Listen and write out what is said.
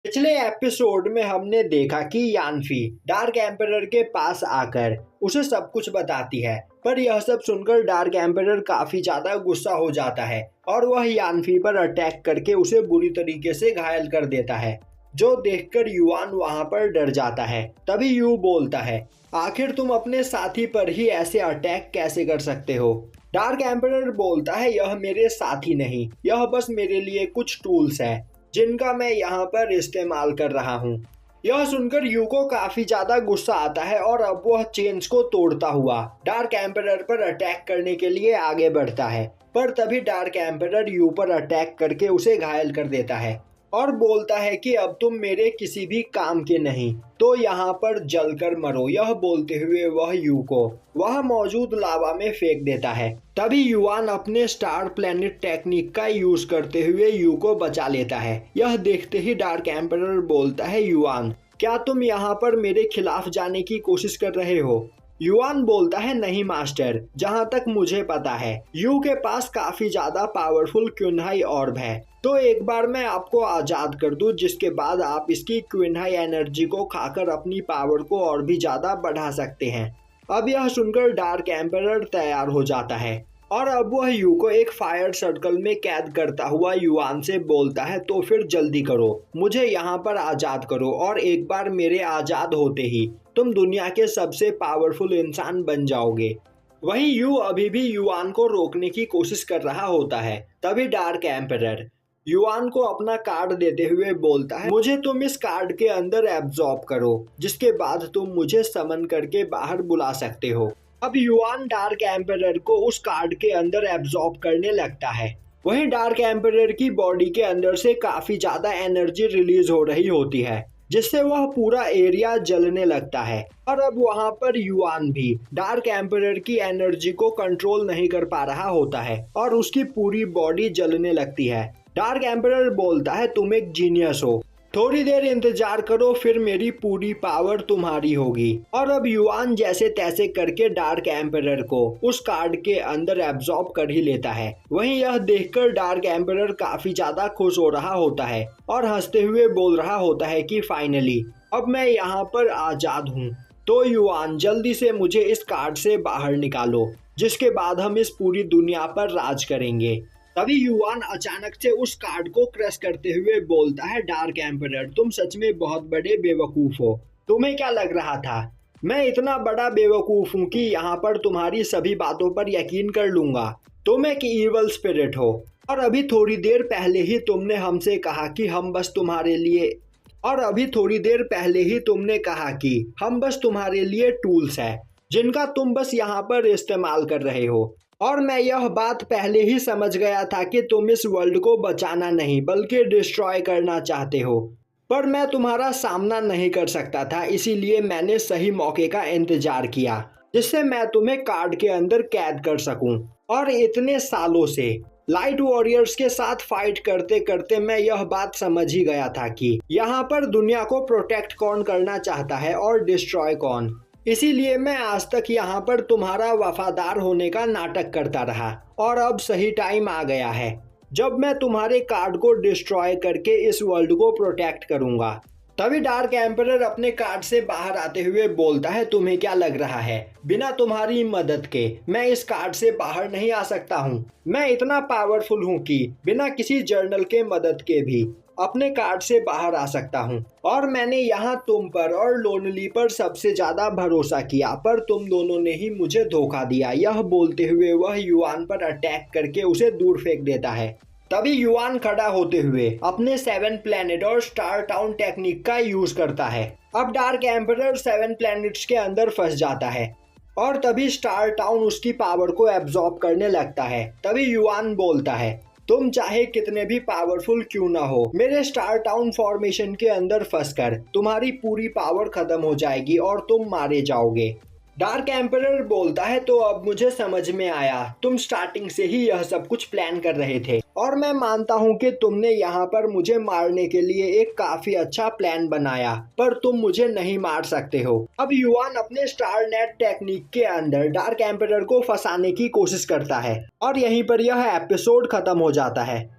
पिछले एपिसोड में हमने देखा कि यानफी डार्क एम्परर के पास आकर उसे सब कुछ बताती है, पर यह सब सुनकर डार्क एम्परर काफी ज्यादा गुस्सा हो जाता है और वह यानफी पर अटैक करके उसे बुरी तरीके से घायल कर देता है, जो देखकर युआन वहां पर डर जाता है। तभी यू बोलता है, आखिर तुम अपने साथी पर ही ऐसे अटैक कैसे कर सकते हो? डार्क एम्परर बोलता है, यह मेरे साथी नहीं, यह बस मेरे लिए कुछ टूल्स है जिनका मैं यहाँ पर इस्तेमाल कर रहा हूँ। यह सुनकर यू को काफी ज्यादा गुस्सा आता है और अब वह चेन्स को तोड़ता हुआ डार्क एम्परर पर अटैक करने के लिए आगे बढ़ता है, पर तभी डार्क एम्परर यू पर अटैक करके उसे घायल कर देता है और बोलता है कि अब तुम मेरे किसी भी काम के नहीं, तो यहाँ पर जलकर मरो। यह बोलते हुए वह यू को वह मौजूद लावा में फेंक देता है। तभी युआन अपने स्टार प्लेनेट टेक्निक का यूज करते हुए यू को बचा लेता है। यह देखते ही डार्क एम्परर बोलता है, युआन क्या तुम यहाँ पर मेरे खिलाफ जाने की कोशिश कर रहे हो? युआन बोलता है, नहीं मास्टर, जहाँ तक मुझे पता है यू के पास काफी ज्यादा पावरफुल क्विनहाई ऑर्ब है, तो एक बार मैं आपको आजाद कर दूं, जिसके बाद आप इसकी क्विनहाई एनर्जी को खाकर अपनी पावर को और भी ज्यादा बढ़ा सकते हैं। अब यह सुनकर डार्क एम्परर तैयार हो जाता है और अब वह यू को एक फायर सर्कल में कैद करता हुआ युआन से बोलता है, तो फिर जल्दी करो, मुझे यहाँ पर आजाद करो और एक बार मेरे आजाद होते ही तुम दुनिया के सबसे पावरफुल इंसान बन जाओगे। वहीं यू अभी भी युआन को रोकने की कोशिश कर रहा होता है। तभी डार्क एम्परर युआन को अपना कार्ड देते हुए बोलता है, मुझे तुम इस कार्ड के अंदर एब्जॉर्ब करो, जिसके बाद तुम मुझे समन करके बाहर बुला सकते हो। अब युआन डार्क एम्परर को उस कार्ड के अंदर एब्जॉर्ब करने लगता है। वहीं डार्क एम्परर की बॉडी के अंदर से काफी ज्यादा एनर्जी रिलीज हो रही होती है, जिससे वह पूरा एरिया जलने लगता है और अब वहां पर युआन भी डार्क एम्परर की एनर्जी को कंट्रोल नहीं कर पा रहा होता है और उसकी पूरी बॉडी जलने लगती है। डार्क एम्परर बोलता है, तुम एक जीनियस हो, थोड़ी देर इंतजार करो, फिर मेरी पूरी पावर तुम्हारी होगी। और अब युआन जैसे तैसे करके डार्क एम्परर को उस कार्ड के अंदर एब्जॉर्ब कर ही लेता है। वहीं यह देखकर डार्क एम्परर काफी ज्यादा खुश हो रहा होता है और हंसते हुए बोल रहा होता है कि फाइनली अब मैं यहाँ पर आजाद हूँ, तो युआन जल्दी से मुझे इस कार्ड से बाहर निकालो, जिसके बाद हम इस पूरी दुनिया पर राज करेंगे। तभी युआन अचानक से उस कार्ड को क्रश करते हुए बोलता है, डार्क एम्परर तुम सच में बहुत बड़े बेवकूफ हो। तुम्हें क्या लग रहा था मैं इतना बड़ा बेवकूफ हूँ कि यहाँ पर तुम्हारी सभी बातों पर यकीन कर लूंगा? तुम एक इवल स्पिरिट हो और अभी थोड़ी देर पहले ही तुमने हमसे कहा कि हम बस तुम्हारे लिए टूल्स है जिनका तुम बस यहाँ पर इस्तेमाल कर रहे हो। और मैं यह बात पहले ही समझ गया था कि तुम इस वर्ल्ड को बचाना नहीं बल्कि डिस्ट्रॉय करना चाहते हो, पर मैं तुम्हारा सामना नहीं कर सकता था, इसीलिए मैंने सही मौके का इंतजार किया जिससे मैं तुम्हें कार्ड के अंदर कैद कर सकूं। और इतने सालों से लाइट वॉरियर्स के साथ फाइट करते करते मैं यह बात समझ ही गया था कि यहाँ पर दुनिया को प्रोटेक्ट कौन करना चाहता है और डिस्ट्रॉय कौन। इसीलिए मैं आज तक यहाँ पर तुम्हारा वफादार होने का नाटक करता रहा और अब सही टाइम आ गया है जब मैं तुम्हारे कार्ड को डिस्ट्रॉय करके इस वर्ल्ड को प्रोटेक्ट करूंगा। तभी डार्क एम्परर अपने कार्ड से बाहर आते हुए बोलता है, तुम्हें क्या लग रहा है बिना तुम्हारी मदद के मैं इस कार्ड से बाहर नहीं आ सकता हूँ? मैं इतना पावरफुल हूँ कि बिना किसी जर्नल के मदद के भी अपने कार्ड से बाहर आ सकता हूँ। और मैंने यहाँ तुम पर और लोनली पर सबसे ज्यादा भरोसा किया, पर तुम दोनों ने ही मुझे धोखा दिया। यह बोलते हुए वह युआन पर अटैक करके उसे दूर फेंक देता है। तभी युआन खड़ा होते हुए अपने 7 प्लेनेट और स्टार टाउन टेक्निक का यूज करता है। अब डार्क एम्परर 7 प्लेनेट्स के अंदर फंस जाता है और तभी स्टार टाउन उसकी पावर को एब्जॉर्ब करने लगता है। तभी युआन बोलता है, तुम चाहे कितने भी पावरफुल क्यों ना हो, मेरे स्टार टाउन फॉर्मेशन के अंदर फंसकर तुम्हारी पूरी पावर खत्म हो जाएगी और तुम मारे जाओगे। डार्क एम्परर बोलता है, तो अब मुझे समझ में आया, तुम स्टार्टिंग से ही यह सब कुछ प्लान कर रहे थे और मैं मानता हूँ कि तुमने यहाँ पर मुझे मारने के लिए एक काफी अच्छा प्लान बनाया, पर तुम मुझे नहीं मार सकते हो। अब युआन अपने स्टार नेट टेक्निक के अंदर डार्क एम्परर को फंसाने की कोशिश करता है और यहीं पर यह एपिसोड खत्म हो जाता है।